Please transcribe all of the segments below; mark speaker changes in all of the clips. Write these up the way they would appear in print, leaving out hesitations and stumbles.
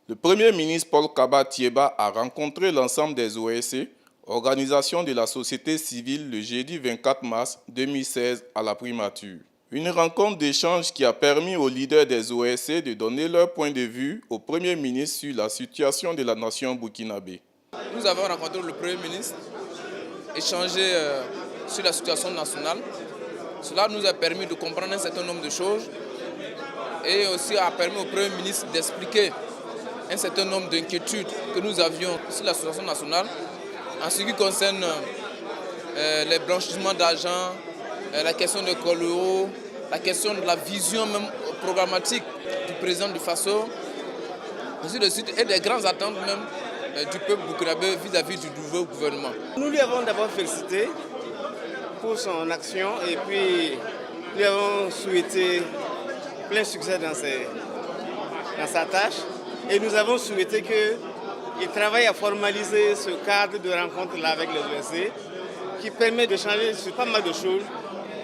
Speaker 1: Le Premier ministre Paul Kaba Thieba a rencontré l'ensemble des OSC, organisations de la société civile, le jeudi 24 mars 2016 à la primature. Une rencontre d'échange qui a permis aux leaders des OSC de donner leur point de vue au Premier ministre sur la situation de la nation burkinabé.
Speaker 2: Nous avons rencontré le Premier ministre, échangé sur la situation nationale. Cela nous a permis de comprendre un certain nombre de choses et aussi a permis au Premier ministre d'expliquer un certain nombre d'inquiétudes que nous avions sur la situation nationale en ce qui concerne les blanchissements d'argent, la question des cols, la question de la vision même programmatique du président du Faso, ainsi de suite, et des grandes attentes même du peuple burkinabé vis-à-vis du nouveau gouvernement.
Speaker 3: Nous lui avons d'abord félicité pour son action et puis lui avons souhaité plein succès dans sa tâche. Et nous avons souhaité qu'il travaille à formaliser ce cadre de rencontre-là avec les OSC qui permet de changer sur pas mal de choses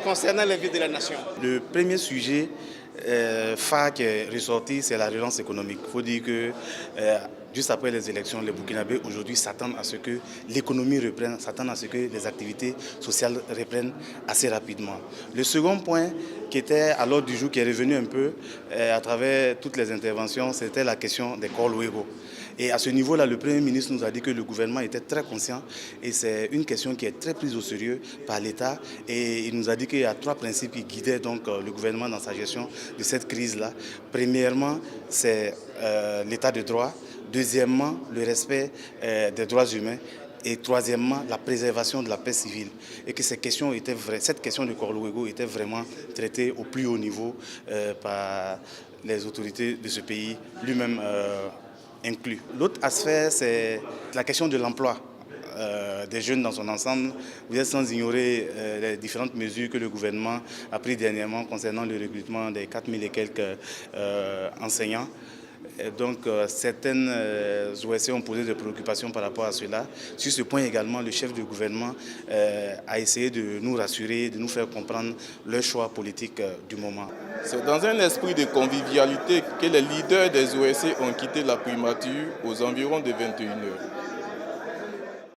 Speaker 3: concernant la vie de la nation.
Speaker 4: Le premier sujet phare qui est ressorti, c'est la relance économique. Il faut dire que juste après les élections, les Burkinabés aujourd'hui s'attendent à ce que l'économie reprenne, s'attendent à ce que les activités sociales reprennent assez rapidement. Le second point qui était à l'ordre du jour, qui est revenu un peu à travers toutes les interventions, c'était la question des Kolwego. Et à ce niveau-là, le Premier ministre nous a dit que le gouvernement était très conscient et c'est une question qui est très prise au sérieux par l'État. Et il nous a dit qu'il y a trois principes qui guidaient donc le gouvernement dans sa gestion de cette crise-là. Premièrement, c'est l'état de droit. Deuxièmement, le respect des droits humains. Et troisièmement, la préservation de la paix civile. Et que cette question de Kolwego était vraiment traitée au plus haut niveau par les autorités de ce pays, lui-même inclus. L'autre aspect, c'est la question de l'emploi des jeunes dans son ensemble. Vous êtes sans ignorer les différentes mesures que le gouvernement a prises dernièrement concernant le recrutement des 4000 et quelques enseignants. Et donc, certaines OSC ont posé des préoccupations par rapport à cela. Sur ce point également, le chef du gouvernement a essayé de nous rassurer, de nous faire comprendre leur choix politique du moment.
Speaker 1: C'est dans un esprit de convivialité que les leaders des OSC ont quitté la primature aux environs de 21h.